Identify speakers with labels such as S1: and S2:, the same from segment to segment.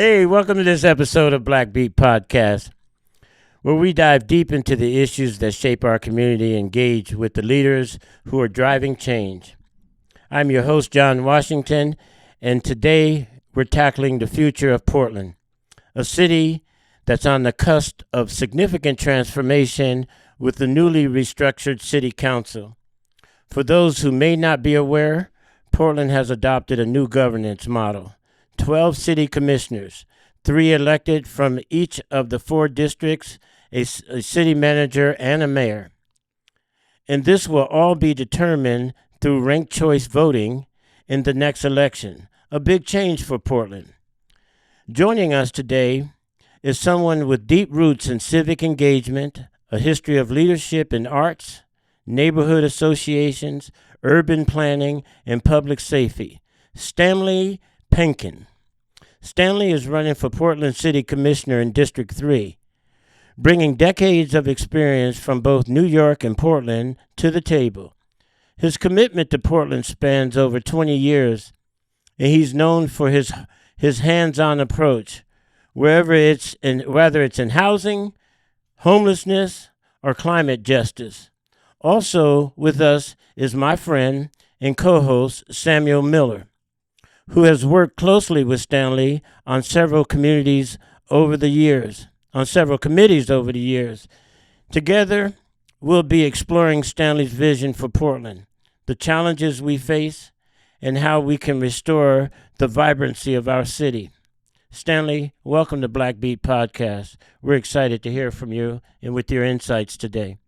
S1: Hey, welcome to this episode of Black Beat Podcast, where we dive deep into the issues that shape our community and engage with the leaders who are driving change. I'm your host, John Washington, and today we're tackling the future of Portland, a city that's on the cusp of significant transformation with the newly restructured City Council. For those who may not be aware, Portland has adopted a new governance model. 12 city commissioners, 3 elected from each of the 4 districts, a city manager, and a mayor. And this will all be determined through ranked choice voting in the next election, a big change for Portland. Joining us today is someone with deep roots in civic engagement, a history of leadership in arts, neighborhood associations, urban planning, and public safety, Stanley Penkin. Stanley is running for Portland City Commissioner in District 3, bringing decades of experience from both New York and Portland to the table. His commitment to Portland spans over 20 years, and he's known for his hands-on approach, whether it's in housing, homelessness, or climate justice. Also with us is my friend and co-host Samuel Miller, who has worked closely with Stanley on several committees over the years. Together, we'll be exploring Stanley's vision for Portland, the challenges we face, and how we can restore the vibrancy of our city. Stanley, welcome to Black Beat Podcast. We're excited to hear from you and with your insights today.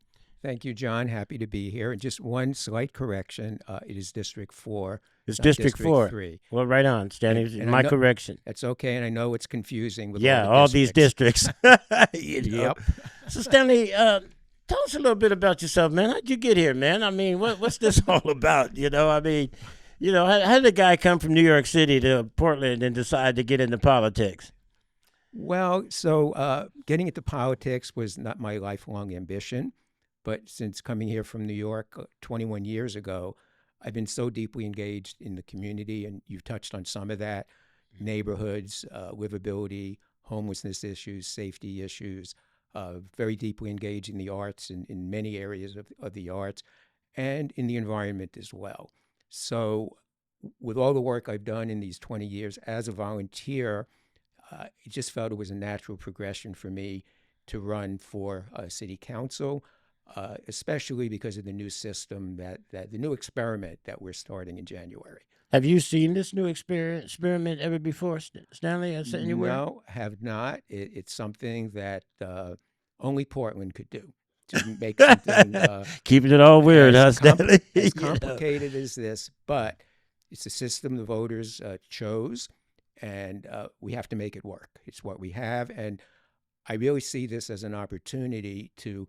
S2: Thank you, John. Happy to be here. And just one slight correction, it is District 4.
S1: It's
S2: not
S1: District 4.
S2: 3.
S1: Well, right on, Stanley.
S2: And
S1: my correction.
S2: That's okay, and I know it's confusing with
S1: all these districts.
S2: Yep.
S1: So, Stanley, tell us a little bit about yourself, man. How'd you get here, man? I mean, what's this all about? How did a guy come from New York City to Portland and decide to get into politics?
S2: Well, so getting into politics was not my lifelong ambition. But since coming here from New York 21 years ago, I've been so deeply engaged in the community, and you've touched on some of that, neighborhoods, livability, homelessness issues, safety issues, very deeply engaged in the arts and in many areas of the arts and in the environment as well. So with all the work I've done in these 20 years as a volunteer, it just felt it was a natural progression for me to run for city council. Especially because of the new system, that the new experiment that we're starting in January.
S1: Have you seen this new experiment ever before, Stanley? Anywhere?
S2: No, have not. It's something that only Portland could do to make something.
S1: Keeping it all weird, huh, Stanley?
S2: As complicated as this, but it's a system the voters chose, and we have to make it work. It's what we have, and I really see this as an opportunity to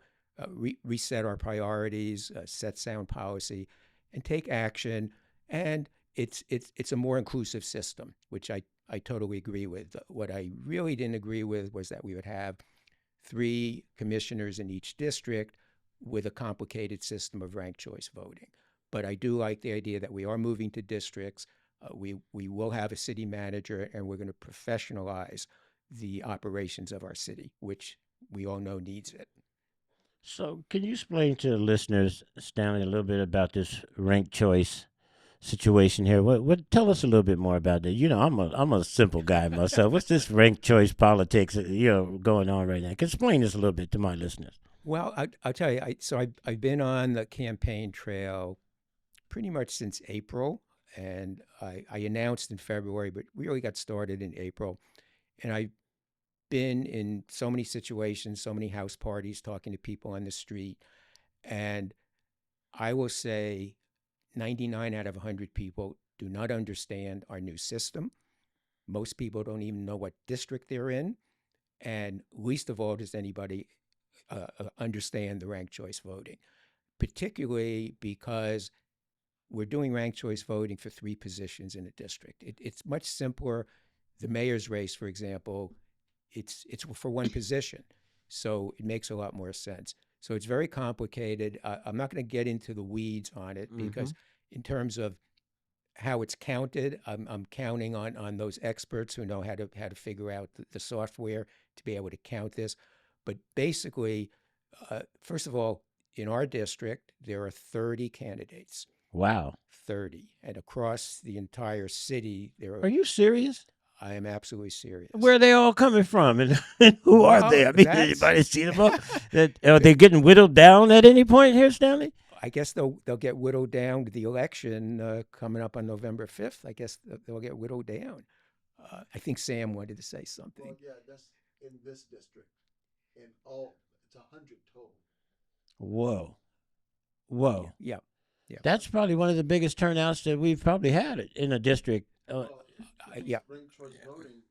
S2: reset our priorities, set sound policy, and take action. And it's a more inclusive system, which I totally agree with. What I really didn't agree with was that we would have 3 commissioners in each district with a complicated system of ranked choice voting. But I do like the idea that we are moving to districts. We will have a city manager, and we're going to professionalize the operations of our city, which we all know needs it.
S1: So, can you explain to the listeners, Stanley, a little bit about this ranked choice situation here? What? Tell us a little bit more about that. I'm a simple guy myself. What's this ranked choice politics, going on right now? Explain this a little bit to my listeners.
S2: Well, I'll tell you. I've been on the campaign trail pretty much since April, and I announced in February, but we really got started in April, and I've been in so many situations, so many house parties, talking to people on the street. And I will say 99 out of 100 people do not understand our new system. Most people don't even know what district they're in. And least of all does anybody understand the ranked choice voting, particularly because we're doing ranked choice voting for 3 positions in a district. It's much simpler. The mayor's race, for example, it's for 1 position. So it makes a lot more sense. So it's very complicated. I'm not going to get into the weeds on it because in terms of how it's counted, I'm counting on those experts who know how to figure out the software to be able to count this. But basically, first of all, in our district, there are 30 candidates.
S1: Wow.
S2: 30. And across the entire city, there
S1: Are
S2: are,
S1: you serious?
S2: I am absolutely serious.
S1: Where are they all coming from, and who are they?
S2: Well,
S1: I mean,
S2: that's,
S1: anybody see them all? Are they getting whittled down at any point here, Stanley?
S2: I guess they'll get whittled down to the election coming up on November 5th. I guess they'll get whittled down. I think Sam wanted to say something.
S3: Well, yeah, that's in this district. In all, it's 100 total.
S1: Whoa, whoa.
S2: Yeah. Yeah.
S1: That's probably one of the biggest turnouts that we've probably had in a district.
S3: Well, when
S2: yeah.
S3: you bring towards voting,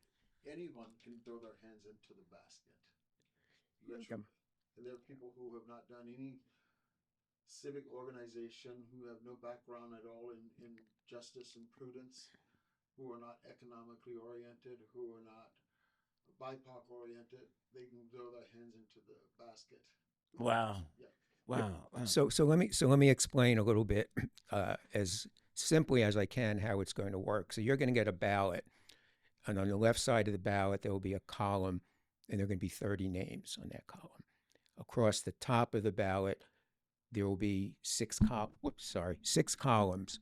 S3: anyone can throw their hands into the basket. Literally. And there are people who have not done any civic organization, who have no background at all in justice and prudence, who are not economically oriented, who are not BIPOC oriented. They can throw their hands into the basket.
S1: Wow.
S3: Yeah.
S1: Wow.
S2: So let me explain a little bit as simply as I can how it's going to work. So you're going to get a ballot, and on the left side of the ballot there will be a column, and there are going to be 30 names on that column. Across the top of the ballot there will be six columns,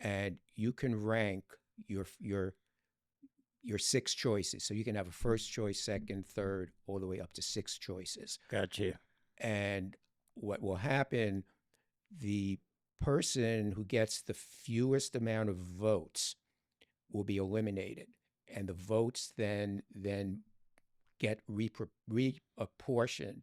S2: and you can rank your 6 choices. So you can have a first choice, second, third, all the way up to 6 choices.
S1: Gotcha.
S2: And what will happen, the person who gets the fewest amount of votes will be eliminated, and the votes then get reapportioned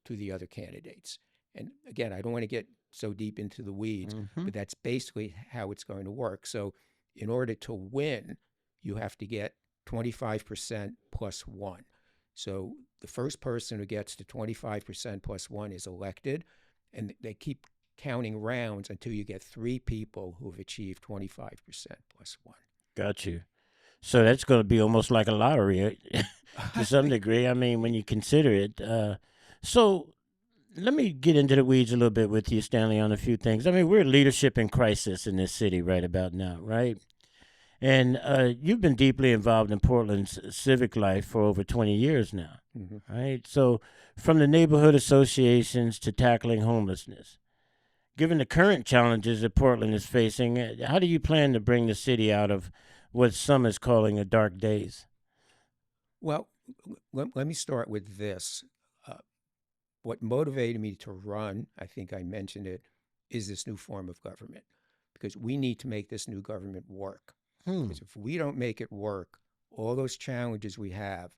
S2: to the other candidates. And again, I don't want to get so deep into the weeds, but that's basically how it's going to work. So in order to win, you have to get 25% plus 1. So the first person who gets to 25% plus 1 is elected, and they keep counting rounds until you get 3 people who have achieved 25% plus 1.
S1: Got you. So that's going to be almost like a lottery to some degree. I mean, when you consider it. So let me get into the weeds a little bit with you, Stanley, on a few things. I mean, we're leadership in crisis in this city right about now, right? And you've been deeply involved in Portland's civic life for over 20 years now, right? So from the neighborhood associations to tackling homelessness, given the current challenges that Portland is facing, how do you plan to bring the city out of what some is calling the dark days?
S2: Well, let me start with this. What motivated me to run, I think I mentioned it, is this new form of government, because we need to make this new government work. Because if we don't make it work, all those challenges we have,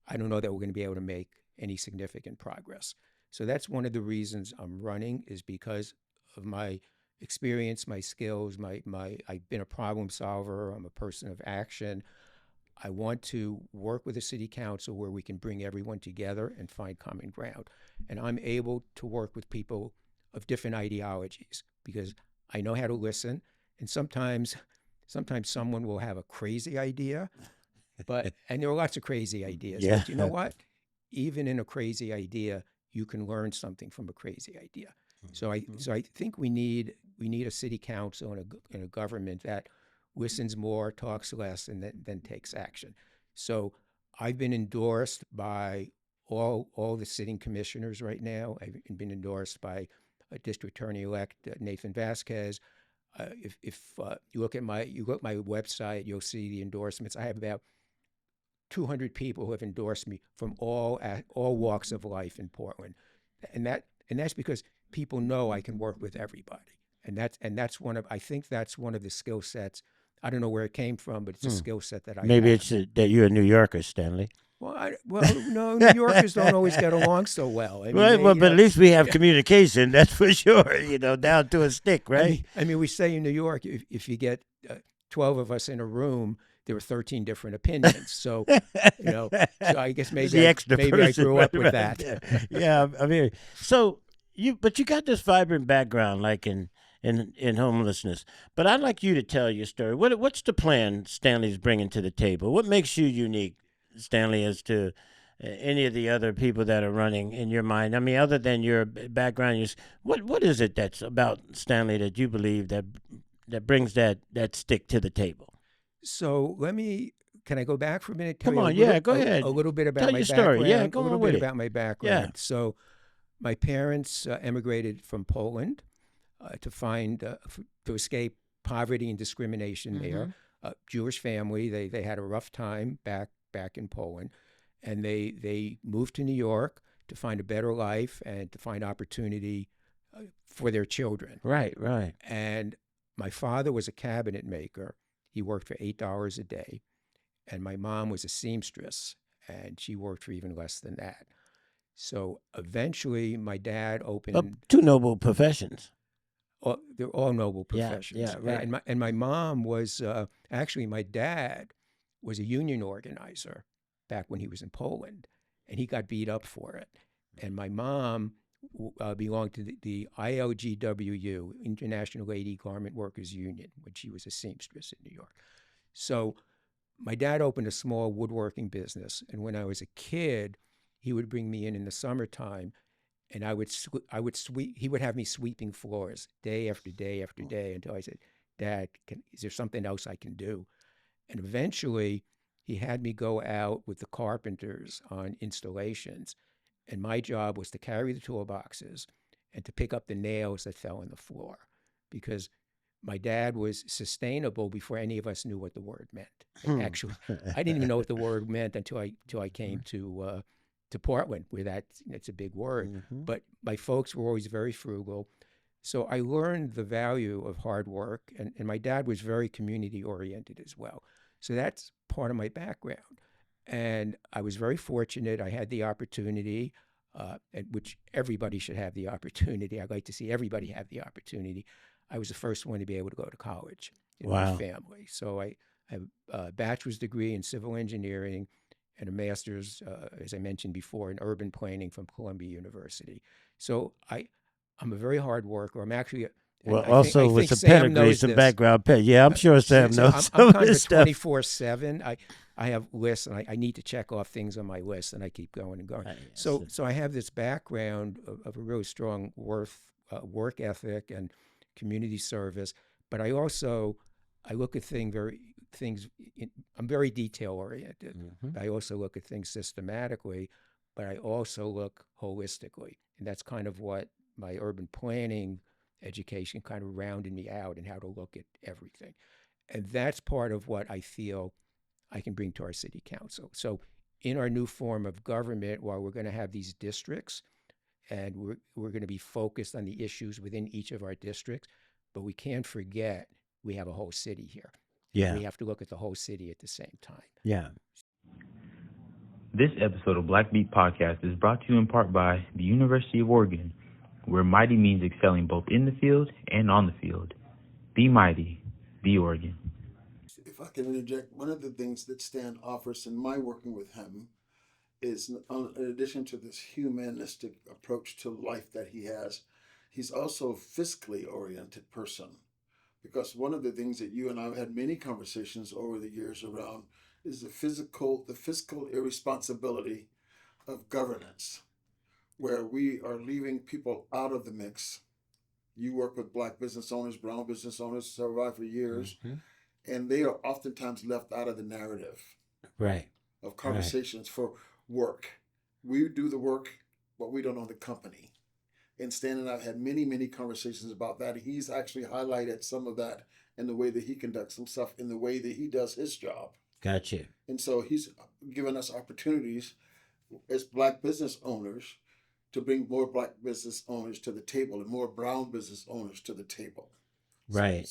S2: I don't know that we're going to be able to make any significant progress. So that's one of the reasons I'm running, is because of my experience, my skills, I've been a problem solver. I'm a person of action. I want to work with the city council where we can bring everyone together and find common ground. And I'm able to work with people of different ideologies because I know how to listen. And sometimes someone will have a crazy idea, and there are lots of crazy ideas.
S1: Yeah.
S2: But you know what? Even in a crazy idea, you can learn something from a crazy idea. So I think we need a city council and a government that listens more, talks less, and then takes action. So I've been endorsed by all the sitting commissioners right now. I've been endorsed by District Attorney-elect Nathan Vasquez. If you look at my website, you'll see the endorsements. I have about 200 people who have endorsed me from all walks of life in Portland, and that's because people know I can work with everybody, and that's I think that's one of the skill sets. I don't know where it came from, but it's a skill set that I
S1: Maybe
S2: have.
S1: it's that you're a New Yorker, Stanley.
S2: Well, no, New Yorkers don't always get along so well. I mean,
S1: But at least we have communication, that's for sure, down to a stick, right?
S2: I mean, we say in New York, if you get 12 of us in a room, there were 13 different opinions. So, so I guess maybe I grew up with that.
S1: Yeah, I mean, but you got this vibrant background, like in homelessness. But I'd like you to tell your story. What's the plan Stanley's bringing to the table? What makes you unique, Stanley, as to any of the other people that are running in your mind? I mean, other than your background, what is it that's about Stanley that you believe that that brings that stick to the table?
S2: So can I go back for a minute? Tell
S1: Come
S2: you
S1: on, yeah, go ahead.
S2: A little bit about
S1: Tell
S2: my
S1: your
S2: background.
S1: story. Yeah, go
S2: a little
S1: on
S2: bit
S1: with it.
S2: about my background.
S1: Yeah.
S2: So my parents emigrated from Poland to escape poverty and discrimination there. Jewish family. They had a rough time back in Poland, and they moved to New York to find a better life and to find opportunity for their children.
S1: Right, right.
S2: And my father was a cabinet maker. He worked for $8 a day. And my mom was a seamstress, and she worked for even less than that. So eventually, my dad opened.
S1: Two noble professions.
S2: They're all noble
S1: Yeah,
S2: professions.
S1: yeah, right.
S2: And my mom was actually, my dad was a union organizer back when he was in Poland, and he got beat up for it. And my mom belonged to the ILGWU, International Lady Garment Workers Union, when she was a seamstress in New York. So my dad opened a small woodworking business, and when I was a kid, he would bring me in the summertime, and I would sweep. He would have me sweeping floors day after day after day until I said, "Dad, is there something else I can do?" And eventually, he had me go out with the carpenters on installations, and my job was to carry the toolboxes and to pick up the nails that fell on the floor, because my dad was sustainable before any of us knew what the word meant. Actually, I didn't even know what the word meant until I came to Portland, where it's a big word. But my folks were always very frugal. So I learned the value of hard work, and my dad was very community oriented as well. So that's part of my background. And I was very fortunate. I had the opportunity, which everybody should have the opportunity. I'd like to see everybody have the opportunity. I was the first one to be able to go to college in my family. So I have a bachelor's degree in civil engineering and a master's, as I mentioned before, in urban planning from Columbia University. So I'm a very hard worker. I'm actually
S1: With some
S2: Sam
S1: pedigree,
S2: knows
S1: some
S2: this.
S1: background. Yeah, I'm sure Sam knows.
S2: I'm kind of a 24/7. I have lists, and I need to check off things on my list, and I keep going and going. So I have this background of a really strong work ethic and community service, but I look at things. I'm very detail oriented. I also look at things systematically, but I also look holistically, and that's kind of what my urban planning education kind of rounded me out in how to look at everything. And that's part of what I feel I can bring to our city council. So in our new form of government, while we're going to have these districts, and we're going to be focused on the issues within each of our districts, but we can't forget we have a whole city here.
S1: Yeah.
S2: We have to look at the whole city at the same time.
S1: Yeah.
S4: This episode of Black Beat Podcast is brought to you in part by the University of Oregon, where mighty means excelling both in the field and on the field. Be mighty, be Oregon.
S3: If I can interject, one of the things that Stan offers in my working with him is, in addition to this humanistic approach to life that he has, he's also a fiscally oriented person. Because one of the things that you and I have had many conversations over the years around is the fiscal irresponsibility of governance, where we are leaving people out of the mix. You work with Black business owners, brown business owners, survived for years, and they are oftentimes left out of the narrative of conversations for work. We do the work, but we don't own the company. And Stan and I have had many, many conversations about that. He's actually highlighted some of that in the way that he conducts himself, in the way that he does his job.
S1: Gotcha.
S3: And so he's given us opportunities as Black business owners to bring more Black business owners to the table and more brown business owners to the table.
S1: Right.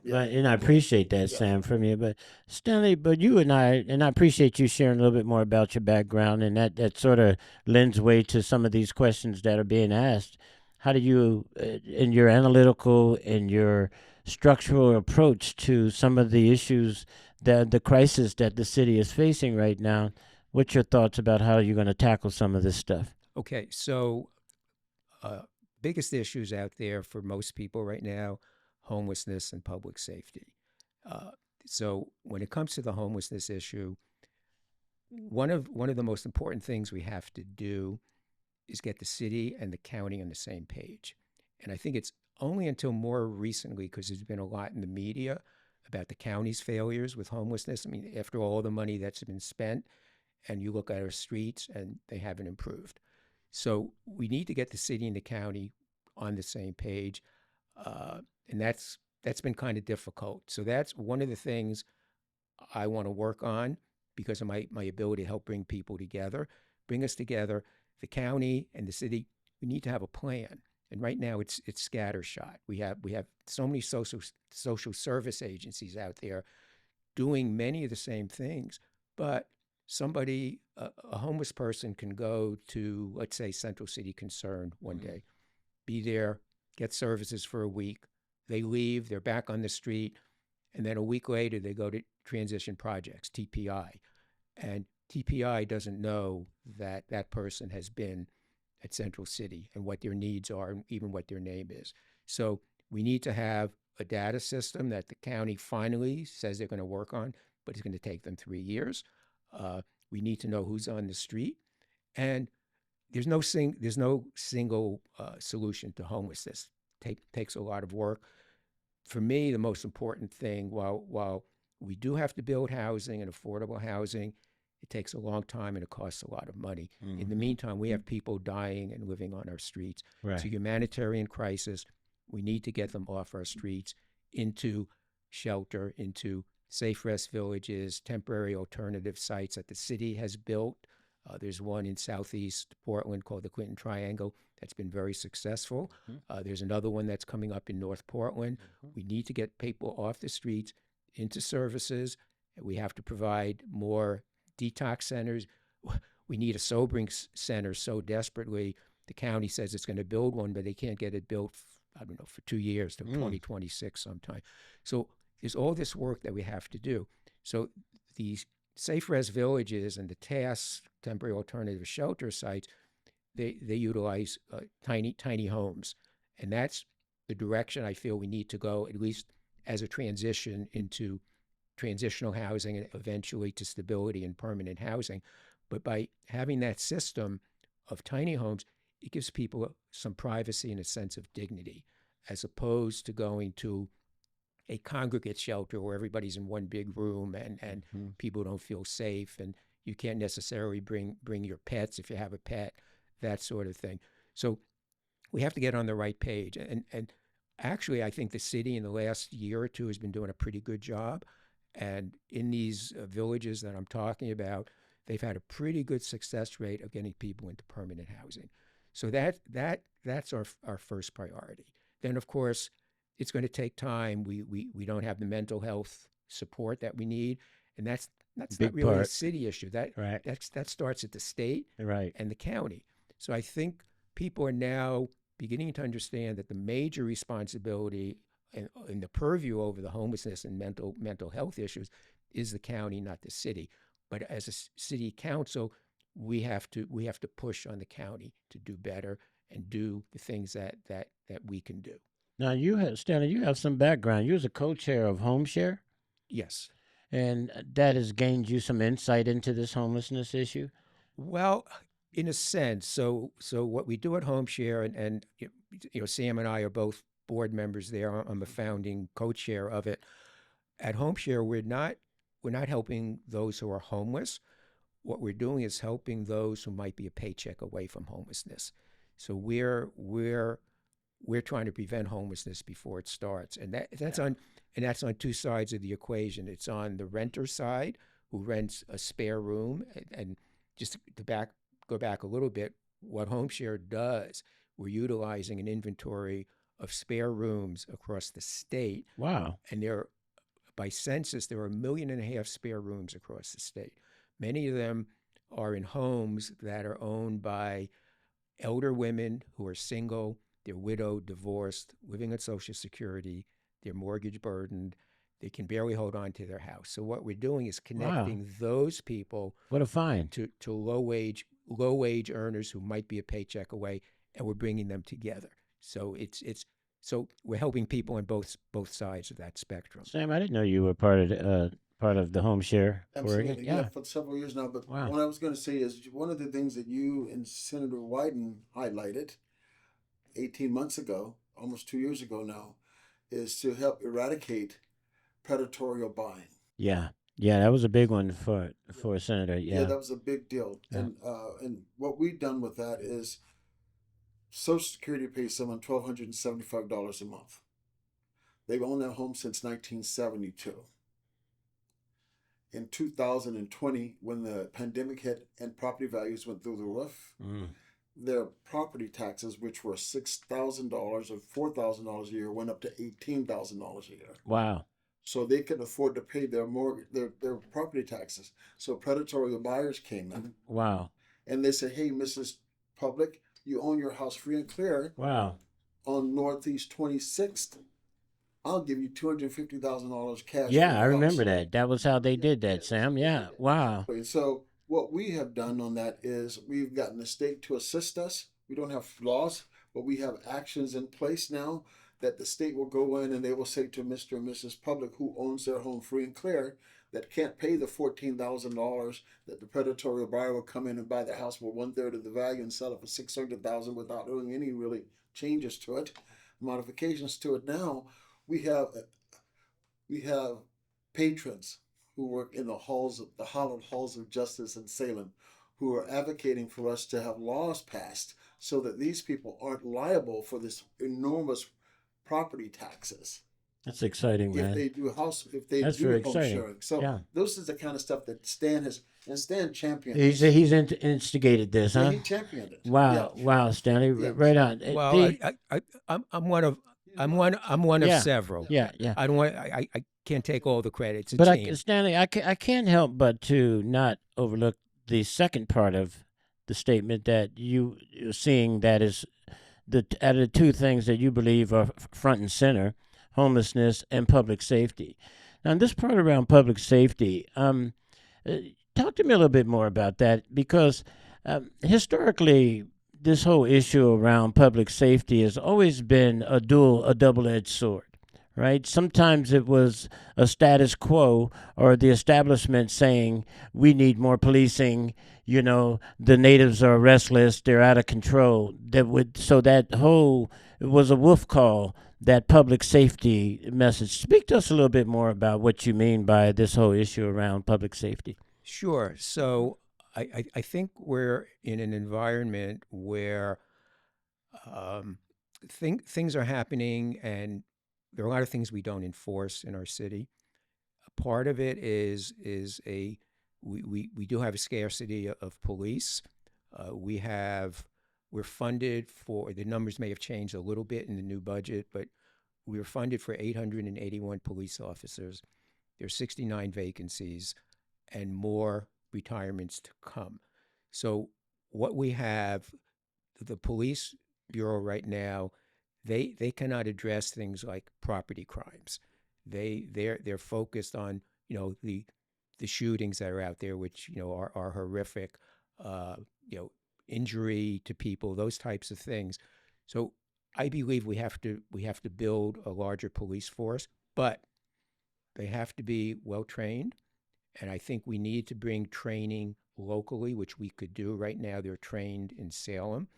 S3: Yeah.
S1: And I appreciate that, Sam, from you. But Stanley, I appreciate you sharing a little bit more about your background, and that sort of lends way to some of these questions that are being asked. How do you, in your analytical and your structural approach to some of the issues, the crisis that the city is facing right now, what's your thoughts about how you're going to tackle some of this stuff?
S2: Okay, so biggest issues out there for most people right now: homelessness and public safety. So when it comes to the homelessness issue, one of the most important things we have to do is get the city and the county on the same page. And I think it's only until more recently, because there's been a lot in the media about the county's failures with homelessness. I mean, after all the money that's been spent, and you look at our streets and they haven't improved. So we need to get the city and the county on the same page, and that's been kind of difficult. So that's one of the things I want to work on because of my ability to help bring people together, bring us together. The county and the city, we need to have a plan. And right now it's scattershot. We have so many social service agencies out there doing many of the same things, but a homeless person can go to, let's say, Central City Concern one day, be there, get services for a week. They leave, they're back on the street, and then a week later they go to Transition Projects, TPI. And TPI doesn't know that that person has been at Central City and what their needs are and even what their name is. So we need to have a data system that the county finally says they're going to work on, but it's going to take them 3 years. We need to know who's on the street, and there's no single solution to homelessness. Takes a lot of work. For me, the most important thing, while we do have to build housing and affordable housing, it takes a long time and it costs a lot of money. In the meantime, we have people dying and living on our streets.
S1: Right.
S2: It's a humanitarian crisis. We need to get them off our streets into shelter, into safe rest villages, temporary alternative sites that the city has built. There's one in southeast Portland called the Clinton Triangle that's been very successful. There's another one that's coming up in North Portland. We need to get people off the streets into services. We have to provide more detox centers. We need a sobering center so desperately. The county says it's going to build one, but they can't get it built, I don't know, for 2 years, till 2026 sometime. So there's all this work that we have to do. So these safe rest villages and the TASS, temporary alternative shelter sites, they utilize tiny homes. And that's the direction I feel we need to go, at least as a transition into transitional housing and eventually to stability and permanent housing. But by having that system of tiny homes, it gives people some privacy and a sense of dignity, as opposed to going to a congregate shelter where everybody's in one big room and people don't feel safe, and you can't necessarily bring your pets if you have a pet, that sort of thing. So we have to get on the right page. And actually, I think the city in the last year or two has been doing a pretty good job. And in these villages that I'm talking about, they've had a pretty good success rate of getting people into permanent housing. So that's our first priority. Then, of course, it's going to take time. We don't have the mental health support that we need, and that's not really a city issue. That starts at the state and the county. So I think people are now beginning to understand that the major responsibility in the purview over the homelessness and mental health issues is the county, not the city. But as a city council, we have to push on the county to do better and do the things that we can do.
S1: Now, Stanley, you have some background. You was a co-chair of HomeShare,
S2: Yes.
S1: and that has gained you some insight into this homelessness issue.
S2: Well, in a sense. So what we do at HomeShare, and Sam and I are both board members there. I'm a founding co-chair of it. At HomeShare, we're not helping those who are homeless. What we're doing is helping those who might be a paycheck away from homelessness. So we're trying to prevent homelessness before it starts, and that's on two sides of the equation. It's on the renter side, who rents a spare room, and just to go back a little bit, what HomeShare does, we're utilizing an inventory of spare rooms across the state.
S1: Wow!
S2: And by census, there are 1.5 million spare rooms across the state. Many of them are in homes that are owned by elder women who are single. They're widowed, divorced, living on Social Security. They're mortgage burdened. They can barely hold on to their house. So what we're doing is connecting those people,
S1: what a find,
S2: to low wage earners who might be a paycheck away, and we're bringing them together. So so we're helping people on both sides of that spectrum.
S1: Sam, I didn't know you were part of the HomeShare.
S3: Absolutely, yeah, for several years now. But what I was going to say is one of the things that you and Senator Wyden highlighted 18 months ago almost 2 years ago now, is to help eradicate predatory buying.
S1: Yeah. Yeah, that was a big one for a senator.
S3: Yeah,
S1: Yeah.
S3: that was a big deal.
S1: Yeah.
S3: And what we've done with that is Social Security pays someone $1,275 a month. They've owned their home since 1972. In 2020, when the pandemic hit and property values went through the roof, their property taxes, which were $6,000 or $4,000 a year, went up to $18,000 a year.
S1: Wow.
S3: So they could afford to pay their mortgage, their property taxes. So predatory buyers came in.
S1: Wow.
S3: And they said, "Hey, Mrs. Public, you own your house free and clear
S1: Wow.
S3: on Northeast 26th. I'll give you $250,000 cash for
S1: Yeah, I
S3: your
S1: remember
S3: house."
S1: that. That was how they did that, Sam. Yeah. Wow.
S3: And so what we have done on that is we've gotten the state to assist us. We don't have laws, but we have actions in place now that the state will go in and they will say to Mr. and Mrs. Public who owns their home free and clear that can't pay the $14,000 that the predatory buyer will come in and buy the house for 1/3 of the value and sell it for $600,000 without doing any really changes to it, modifications to it. Now we have patrons who work in the hallowed halls of justice in Salem, who are advocating for us to have laws passed so that these people aren't liable for this enormous property taxes
S1: That's exciting,
S3: if
S1: man.
S3: they do
S1: That's very
S3: home
S1: exciting.
S3: sharing. So
S1: Yeah.
S3: those is the kind of stuff that Stan championed.
S1: He's instigated this,
S3: Yeah,
S1: huh?
S3: he championed it.
S1: Wow.
S3: Yeah.
S1: Wow, Stanley.
S3: Yeah.
S1: Right on.
S2: Well, I'm one of
S1: Yeah.
S2: several.
S1: Yeah. Yeah.
S2: I can't take all the credit. It's a
S1: But
S2: team.
S1: Stanley, I can't help but to not overlook the second part of the statement that you're seeing that is out of the two things that you believe are front and center: homelessness and public safety. Now, this part around public safety, talk to me a little bit more about that because historically, this whole issue around public safety has always been a double-edged sword. Right? Sometimes it was a status quo or the establishment saying we need more policing. You know, the natives are restless; they're out of control. It was a wolf call. That public safety message. Speak to us a little bit more about what you mean by this whole issue around public safety.
S2: Sure. So I think we're in an environment where things are happening, and there are a lot of things we don't enforce in our city. A part of it is we do have a scarcity of police. We're funded for, the numbers may have changed a little bit in the new budget, but we were funded for 881 police officers. There's 69 vacancies and more retirements to come. So what we have, the police bureau right now, they cannot address things like property crimes. They're focused on, the shootings that are out there, which, are horrific, injury to people, those types of things. So I believe we have to build a larger police force, but they have to be well trained. And I think we need to bring training locally, which we could do right now. They're trained in Salem,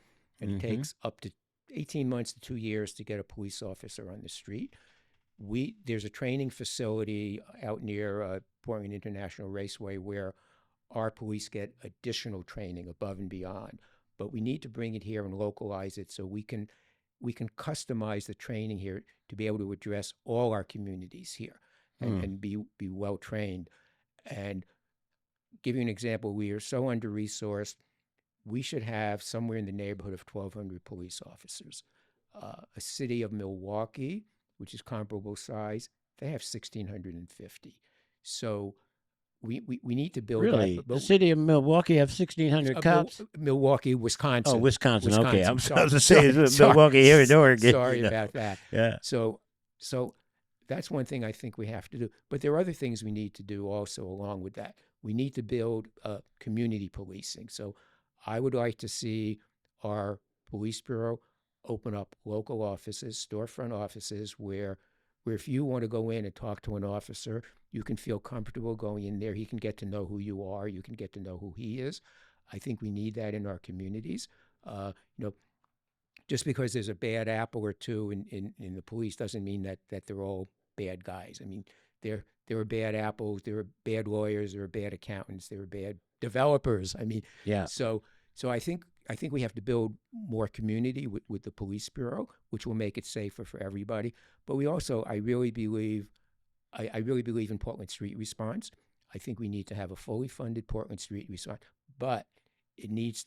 S2: and it takes up to 18 months to 2 years to get a police officer on the street. There's a training facility out near Portland International Raceway where our police get additional training above and beyond. But we need to bring it here and localize it so we can customize the training here to be able to address all our communities here and be well trained. And give you an example, we are so under-resourced, we should have somewhere in the neighborhood of 1,200 police officers. A city of Milwaukee, which is comparable size, they have 1,650. So we need to build
S1: Really?
S2: that.
S1: The city of Milwaukee have 1,600 cops?
S2: Milwaukee, Wisconsin.
S1: Oh, Wisconsin. Okay, I'm
S2: Sorry.
S1: supposed to say it's Milwaukee here in Oregon.
S2: Sorry about that.
S1: Yeah.
S2: So that's one thing I think we have to do. But there are other things we need to do also along with that. We need to build community policing. So I would like to see our police bureau open up local offices, storefront offices, where if you want to go in and talk to an officer, you can feel comfortable going in there. He can get to know who you are. You can get to know who he is. I think we need that in our communities. just because there's a bad apple or two in the police doesn't mean that they're all bad guys. I mean, there are bad apples, there are bad lawyers, there are bad accountants, there are bad developers. I mean,
S1: Yeah.
S2: so I think we have to build more community with the police bureau, which will make it safer for everybody. But we also, I really believe in Portland Street Response. I think we need to have a fully funded Portland Street Response, but there need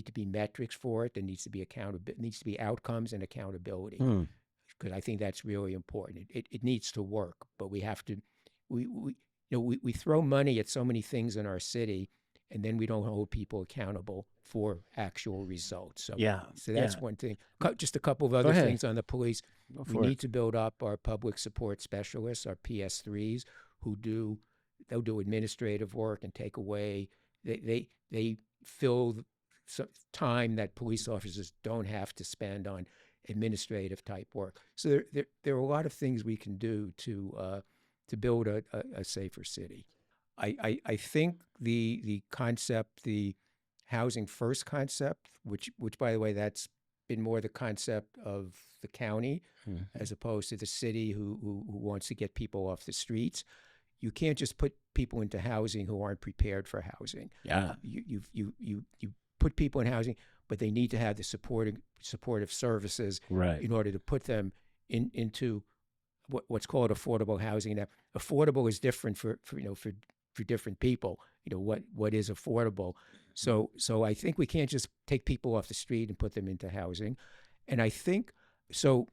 S2: to be metrics for it. There needs to be accountability. Needs to be outcomes and accountability, because I think that's really important. It needs to work, but we have to. We throw money at so many things in our city, and then we don't hold people accountable for actual results. So that's one thing. Just a couple of other things on the police. We need to build up our public support specialists, our PS3s, they'll do administrative work and take away. They fill some time that police officers don't have to spend on administrative type work. So there are a lot of things we can do to build a safer city. I think the concept, the housing first concept, which by the way, that's been more the concept of the county as opposed to the city who wants to get people off the streets. You can't just put people into housing who aren't prepared for housing.
S1: Yeah.
S2: You put people in housing, but they need to have the supportive services in order to put them into what's called affordable housing. Now, affordable is different for different people. What is affordable? So I think we can't just take people off the street and put them into housing. And I think so.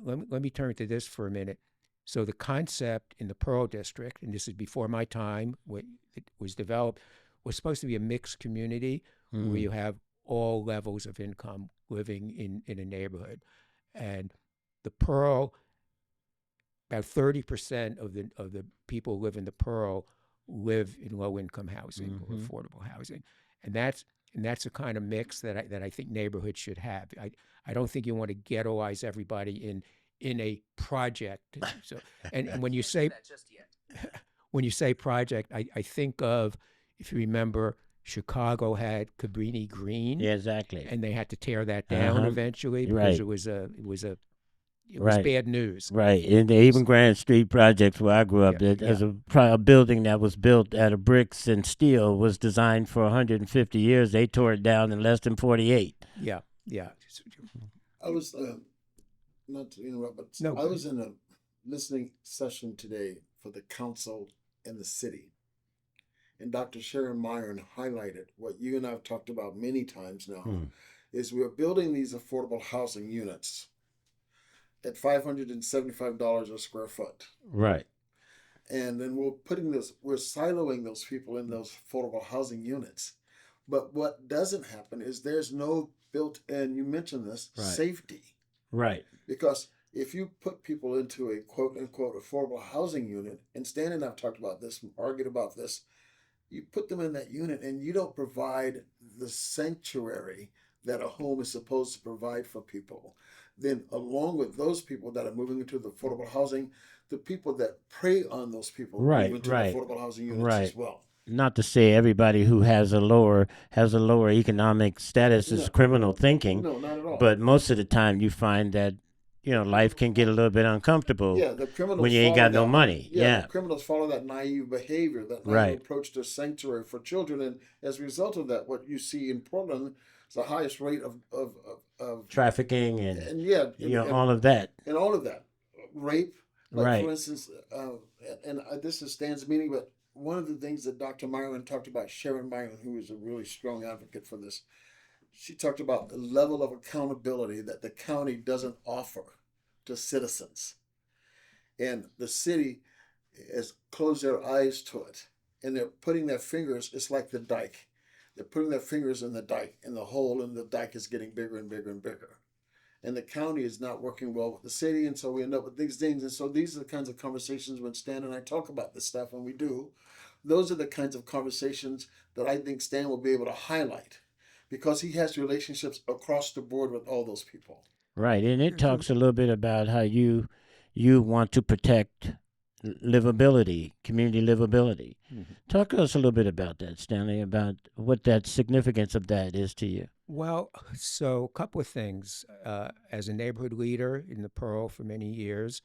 S2: Let me turn to this for a minute. So the concept in the Pearl District, and this is before my time, when it was developed, was supposed to be a mixed community where you have all levels of income living in a neighborhood. And the Pearl, about 30% of the people who live in the Pearl live in low-income housing or affordable housing, and that's the kind of mix that I think neighborhoods should have. I don't think you want to ghettoize everybody in a project. So, and when you say project, I think of, if you remember, Chicago had Cabrini Green.
S1: Yeah, exactly.
S2: And they had to tear that down eventually because it was bad news.
S1: Right. And the even Grand Street projects where I grew up, as a building that was built out of bricks and steel was designed for 150 years. They tore it down in less than 48.
S2: Yeah.
S3: I was, not to interrupt, but I was in a listening session today for the council and the city. And Dr. Sharon Myron highlighted what you and I have talked about many times now, is we're building these affordable housing units at $575 a square foot.
S1: Right.
S3: And then we're siloing those people in those affordable housing units. But what doesn't happen is there's no built-in, you mentioned this, safety.
S1: Right.
S3: Because if you put people into a quote-unquote affordable housing unit, and Stan and I have talked about this, argued about this, you put them in that unit and you don't provide the sanctuary that a home is supposed to provide for people. Then along with those people that are moving into the affordable housing, the people that prey on those people move into the affordable housing units as well.
S1: Not to say everybody who has a lower economic status is criminal thinking.
S3: No, not at all.
S1: But most of the time you find that life can get a little bit uncomfortable when you ain't got no money.
S3: The criminals follow that naive behavior, that naive approach to sanctuary for children. And as a result of that, what you see in Portland is the highest rate of
S1: trafficking and all of that.
S3: And all of that. Rape. Like for instance, this is Stan's meeting, but one of the things that Dr. Myron talked about, Sharon Myron, who is a really strong advocate for this, she talked about the level of accountability that the county doesn't offer to citizens. And the city has closed their eyes to it. And they're putting their fingers, it's like the dike. They're putting their fingers in the dike, and the hole in the dike is getting bigger and bigger and bigger. And the county is not working well with the city, and so we end up with these things. And so these are the kinds of conversations when Stan and I talk about this stuff, and we do. Those are the kinds of conversations that I think Stan will be able to highlight, because he has relationships across the board with all those people.
S1: Right, and it talks a little bit about how you want to protect livability, community livability.
S2: Mhm.
S1: Talk to us a little bit about that, Stanley, about what that significance of that is to you.
S2: Well, so a couple of things. As a neighborhood leader in the Pearl for many years,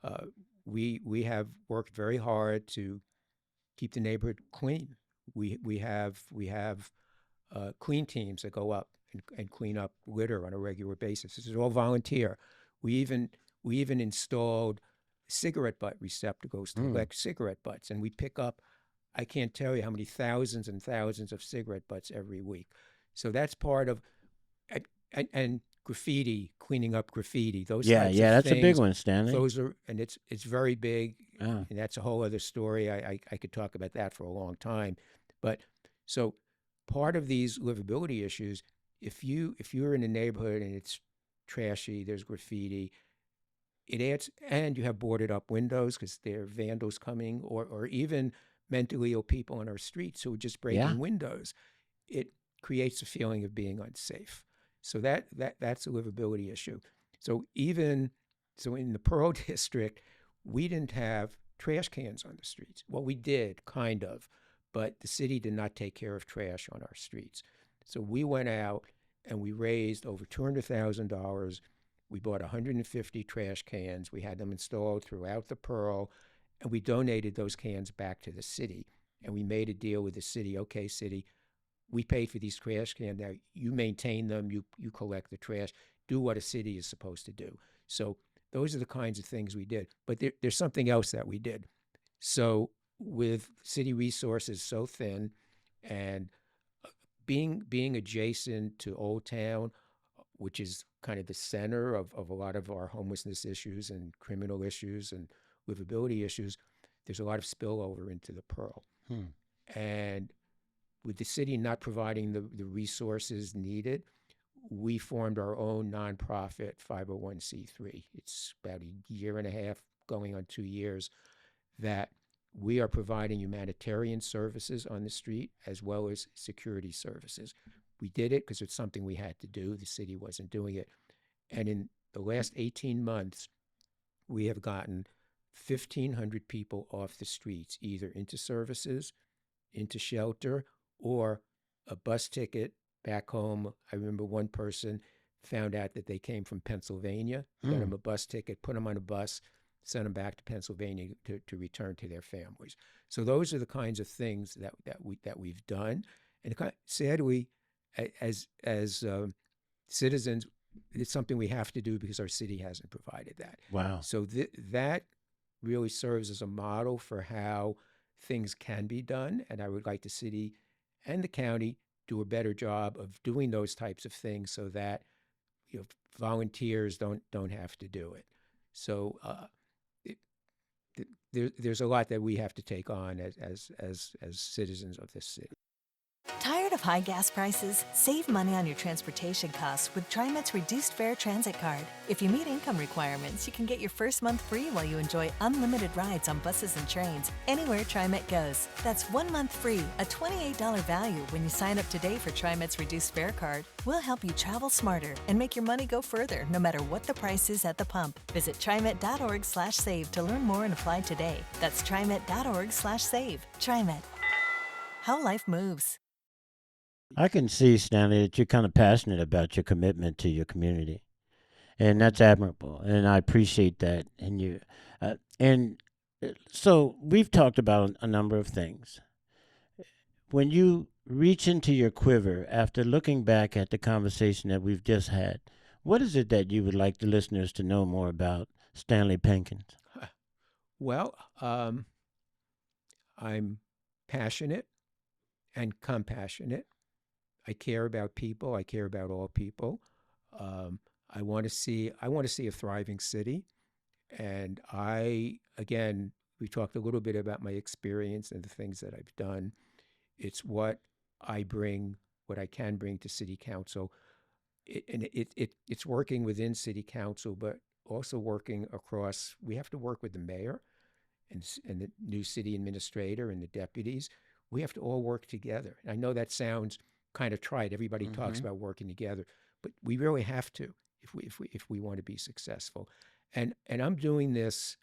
S2: uh, we have worked very hard to keep the neighborhood clean. We have clean teams that go up and clean up litter on a regular basis. This is all volunteer. We even we even installed cigarette butt receptacles to
S1: Mm.
S2: collect cigarette butts, and we pick up. I can't tell you how many thousands and thousands of cigarette butts every week. So that's part of and graffiti, cleaning up graffiti, those
S1: Yeah,
S2: types of
S1: yeah, that's a big
S2: things.
S1: one, Stanley.
S2: Those are, and it's very big,
S1: Ah,
S2: and that's a whole other story. I could talk about that for a long time, but so part of these livability issues, if you're in a neighborhood and it's trashy, there's graffiti, it adds, and you have boarded up windows because there are vandals coming, or even mentally ill people on our streets who are just
S1: yeah.
S2: breaking windows. It creates a feeling of being unsafe. So that's a livability issue. So even so in the Pearl District, we didn't have trash cans on the streets. Well, we did kind of, but the city did not take care of trash on our streets. So we went out and we raised over $200,000. We bought 150 trash cans. We had them installed throughout the Pearl, and we donated those cans back to the city. And we made a deal with the city. Okay, city, we paid for these trash cans. Now you maintain them. You collect the trash. Do what a city is supposed to do. So those are the kinds of things we did. But there's something else that we did. So with city resources so thin, and being adjacent to Old Town, which is kind of the center of a lot of our homelessness issues and criminal issues and livability issues, there's a lot of spillover into the Pearl.
S1: Hmm.
S2: And with the city not providing the resources needed, we formed our own nonprofit 501c3. It's about a year and a half, going on 2 years, that we are providing humanitarian services on the street as well as security services. We did it because it's something we had to do. The city wasn't doing it. And in the last 18 months, we have gotten 1,500 people off the streets, either into services, into shelter, or a bus ticket back home. I remember one person found out that they came from Pennsylvania, got them a bus ticket, put them on a bus, sent them back to Pennsylvania to return to their families. So those are the kinds of things that we've done. And sadly, as citizens, it's something we have to do because our city hasn't provided that.
S1: Wow.
S2: So that really serves as a model for how things can be done. And I would like the city and the county do a better job of doing those types of things so that volunteers don't have to do it. So there's a lot that we have to take on as citizens of this city.
S5: Tired of high gas prices? Save money on your transportation costs with TriMet's reduced fare transit card. If you meet income requirements, you can get your first month free while you enjoy unlimited rides on buses and trains anywhere TriMet goes. That's 1 month free, a $28 value when you sign up today for TriMet's reduced fare card. We'll help you travel smarter and make your money go further no matter what the price is at the pump. Visit TriMet.org/save to learn more and apply today. That's TriMet.org/save. TriMet. How life moves.
S1: I can see, Stanley, that you're kind of passionate about your commitment to your community, and that's admirable. And I appreciate that in you. So we've talked about a number of things. When you reach into your quiver after looking back at the conversation that we've just had, what is it that you would like the listeners to know more about Stanley Penkin?
S2: Well, I'm passionate and compassionate. I care about people. I care about all people. I want to see a thriving city. And we talked a little bit about my experience and the things that I've done. It's what I can bring to city council. It's working within city council, but also working across. We have to work with the mayor and the new city administrator and the deputies. We have to all work together. And I know that sounds kind of trite. Everybody talks about working together, but we really have to if we want to be successful. And I'm doing this.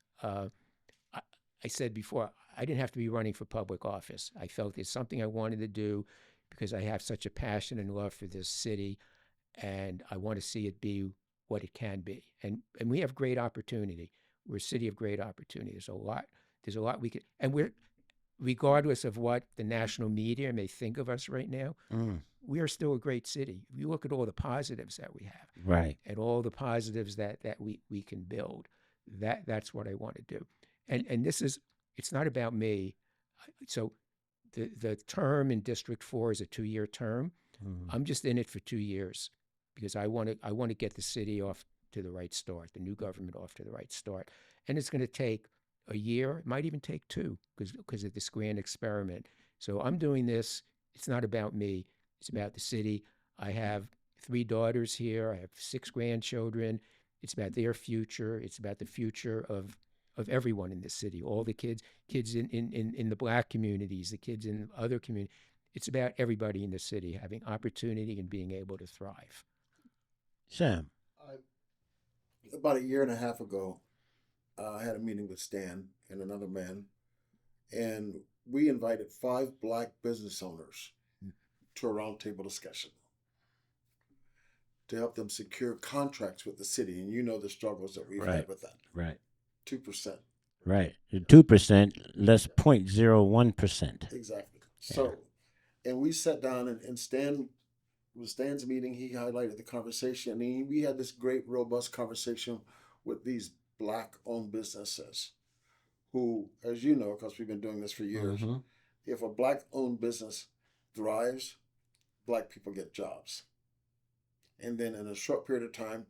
S2: I said before, I didn't have to be running for public office. I felt it's something I wanted to do because I have such a passion and love for this city, and I want to see it be what it can be. And we have great opportunity. We're a city of great opportunity. There's a lot we could, and we're, regardless of what the national media may think of us right now, we are still a great city. If you look at all the positives that we have,
S1: Right.
S2: and all the positives that we can build, that's what I want to do. And this is, it's not about me. So the term in District 4 is a 2-year term. I'm just in it for 2 years because I want to get the city off to the right start, the new government off to the right start. And it's going to take a year, it might even take 2 because of this grand experiment. So I'm doing this. It's not about me. It's about the city. I have 3 daughters here. I have 6 grandchildren. It's about their future. It's about the future of everyone in this city, all the kids in the Black communities, the kids in other communities. It's about everybody in the city having opportunity and being able to thrive.
S1: Sam.
S3: About a year and a half ago, I had a meeting with Stan and another man, and we invited 5 Black business owners to a roundtable discussion to help them secure contracts with the city. And you know the struggles that we've had with that.
S1: Right.
S3: 2%.
S1: Right. 2%, less 0.01%.
S3: Exactly. So, and we sat down and Stan, with Stan's meeting, he highlighted the conversation. And we had this great, robust conversation with these Black-owned businesses who, as you know, because we've been doing this for years, if a Black-owned business thrives, Black people get jobs. And then in a short period of time,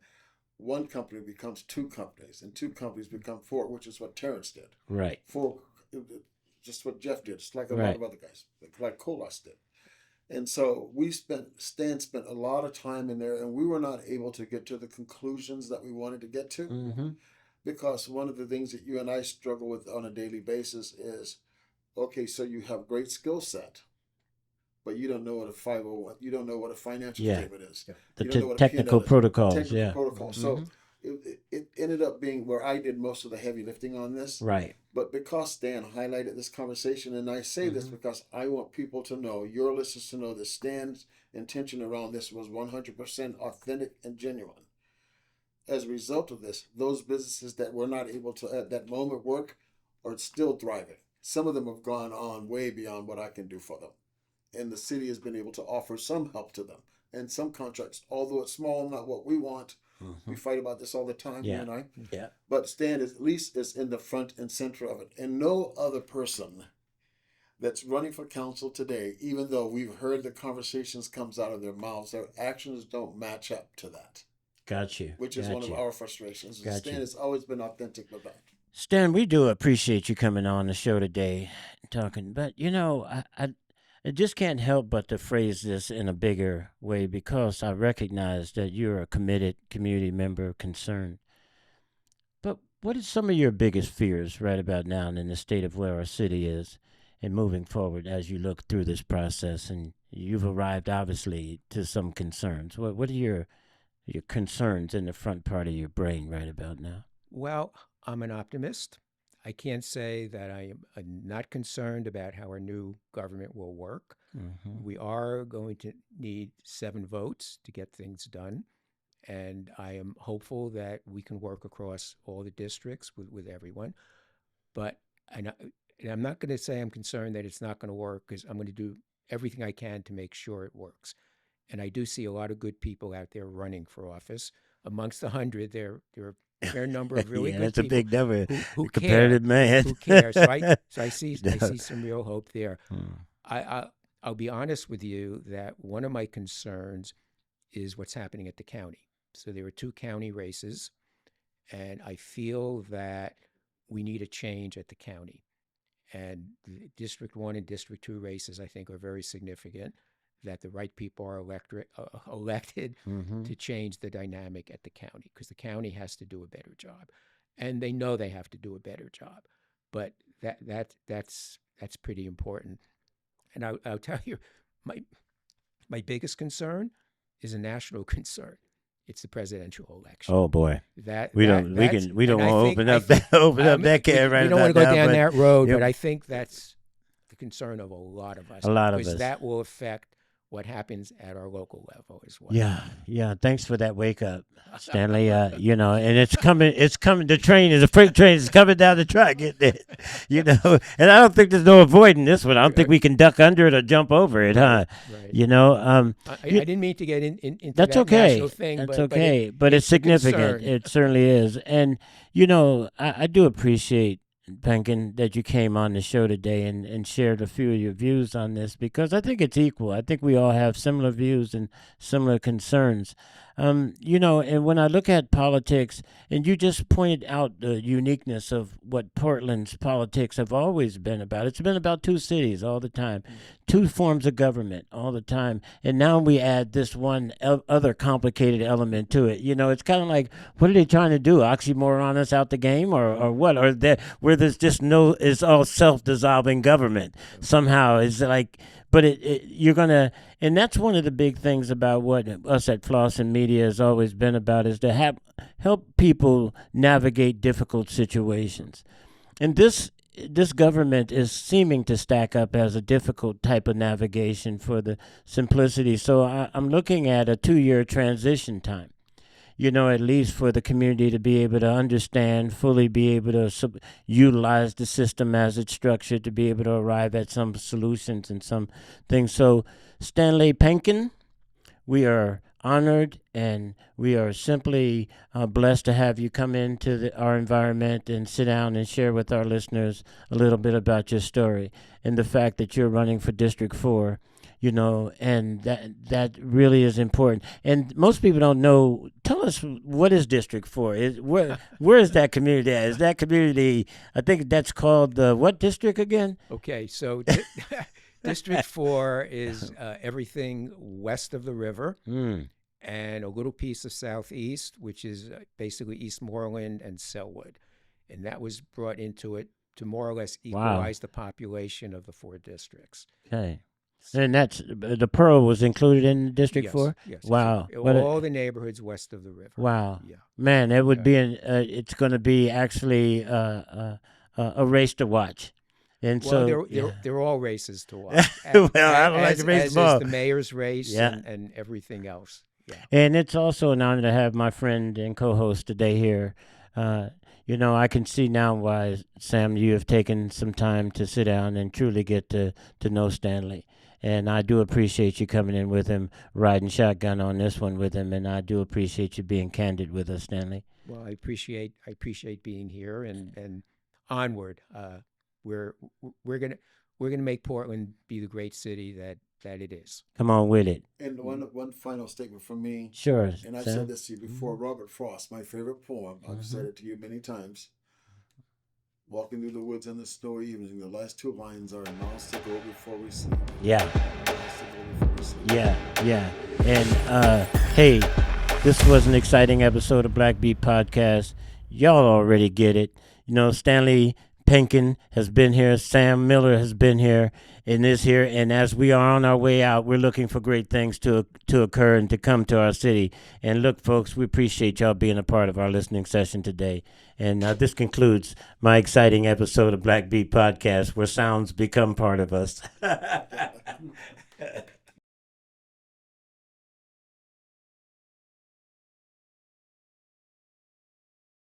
S3: one company becomes 2 companies, and 2 companies become 4, which is what Terrence did.
S1: Right.
S3: 4, just what Jeff did, just like a lot of other guys, like Colas did. And so Stan spent a lot of time in there, and we were not able to get to the conclusions that we wanted to get to, because one of the things that you and I struggle with on a daily basis is, okay, so you have great skill set, but you don't know what a 501, you don't know what a financial statement is.
S1: The
S3: you don't know what
S1: technical
S3: a P&L is.
S1: protocols.
S3: Technical protocols. So it ended up being where I did most of the heavy lifting on this.
S1: Right.
S3: But because Stan highlighted this conversation, and I say this because I want people to know, your listeners to know, that Stan's intention around this was 100% authentic and genuine. As a result of this, those businesses that were not able to at that moment work are still thriving. Some of them have gone on way beyond what I can do for them. And the city has been able to offer some help to them. And some contracts, although it's small, not what we want. We fight about this all the time, you and I.
S1: Yeah.
S3: But Stan at least is in the front and center of it. And no other person that's running for council today, even though we've heard the conversations comes out of their mouths, their actions don't match up to that.
S1: Got you.
S3: Which is one of our frustrations. Stan has always been authentic with that.
S1: Stan, we do appreciate you coming on the show today and talking. But, you know, I just can't help but to phrase this in a bigger way, because I recognize that you're a committed community member concerned. But what are some of your biggest fears right about now in the state of where our city is and moving forward as you look through this process? And you've arrived, obviously, to some concerns. What are your concerns in the front part of your brain right about now?
S2: Well, I'm an optimist. I can't say that I am not concerned about how our new government will work. We are going to need 7 votes to get things done. And I am hopeful that we can work across all the districts with everyone. But and I'm not going to say I'm concerned that it's not going to work, because I'm going to do everything I can to make sure it works. And I do see a lot of good people out there running for office. Amongst 100, there are a fair number of really good
S1: that's
S2: people.
S1: A big number.
S2: Who
S1: Comparative
S2: care,
S1: man.
S2: Who cares? So I see some real hope there. I'll be honest with you that one of my concerns is what's happening at the county. So there are 2 county races, and I feel that we need a change at the county. And the District 1 and District 2 races, I think, are very significant, that the right people are elected to change the dynamic at the county, because the county has to do a better job. And they know they have to do a better job. But that's pretty important. And I'll tell you, my biggest concern is a national concern. it's the presidential election.
S1: Oh boy.
S2: That
S1: We
S2: that-
S1: don't
S2: that's-
S1: we don't
S2: and I
S1: want to
S2: think-
S1: open
S2: I
S1: up
S2: think-
S1: that open up that can right
S2: We don't want
S1: about
S2: to go
S1: now,
S2: down
S1: but-
S2: that road,
S1: Yep.
S2: but I think that's the concern of a lot of us.
S1: A lot of
S2: because
S1: us.
S2: that will affect what happens at our local level as well.
S1: Yeah. Thanks for that wake up, Stanley. You know, and it's coming. The freight train is coming down the track. You know, and I don't think there's no avoiding this one. I don't think we can duck under it or jump over it, huh?
S2: Right.
S1: You know,
S2: I didn't mean to get into
S1: that's
S2: that
S1: okay.
S2: national thing.
S1: That's
S2: but
S1: okay. But it's
S2: a
S1: significant.
S2: concern.
S1: It certainly is. And you know, I do appreciate, Penkin, that you came on the show today and shared a few of your views on this, because I think it's equal. I think we all have similar views and similar concerns. You know, and when I look at politics, and you just pointed out the uniqueness of what Portland's politics have always been about. It's been about two cities all the time, two forms of government all the time, and now we add this one other complicated element to it. You know, it's kind of like, what are they trying to do? Oxymoron us out the game, or what? Or where there's just no, it's all self-dissolving government somehow. It's like, but you're gonna, and that's one of the big things about what us at Flossin Media has always been about, is to help people navigate difficult situations. And this government is seeming to stack up as a difficult type of navigation for the simplicity. So I'm looking at a 2-year transition time, you know, at least for the community to be able to understand, fully be able to utilize the system as it's structured, to be able to arrive at some solutions and some things. So, Stanley Penkin, we are honored, and we are simply blessed to have you come into our environment and sit down and share with our listeners a little bit about your story and the fact that you're running for District 4. You know, and that really is important. And most people don't know. Tell us, what is District 4? Where is that community at? Is that community, I think that's called the what district again?
S2: Okay, so District 4 is everything west of the river and a little piece of southeast, which is basically Eastmoreland and Selwood. And that was brought into it to more or less equalize the population of the 4 districts.
S1: Okay. And that's, the Pearl was included in District 4?
S2: Yes.
S1: Wow.
S2: All the neighborhoods west of the river.
S1: Wow.
S2: Yeah.
S1: Man, it would be, it's going to be actually a race to watch. And
S2: Well,
S1: so
S2: they're all races to watch.
S1: Well, I don't like to race
S2: as
S1: them all.
S2: is the mayor's race
S1: Yeah.
S2: and everything else. Yeah.
S1: And it's also an honor to have my friend and co-host today here. You know, I can see now why, Sam, you have taken some time to sit down and truly get to know Stanley. And I do appreciate you coming in with him, riding shotgun on this one with him, and I do appreciate you being candid with us, Stanley.
S2: Well, I appreciate being here and onward. We're gonna make Portland be the great city that it is.
S1: Come on with it.
S3: And one final statement from me.
S1: Sure.
S3: And I've
S1: Sam?
S3: said this to you before. Robert Frost, my favorite poem. I've said it to you many times. Walking through the woods on the snowy evening, the last 2 lines are miles to go before we sleep.
S1: Yeah.
S3: Miles to go before we sleep.
S1: Yeah. And hey, this was an exciting episode of Black Beat Podcast. Y'all already get it. You know, Stanley Penkin has been here. Sam Miller has been here and is here. And as we are on our way out, we're looking for great things to occur and to come to our city. And look, folks, we appreciate y'all being a part of our listening session today. And this concludes my exciting episode of Black Beat Podcast, where sounds become part of us.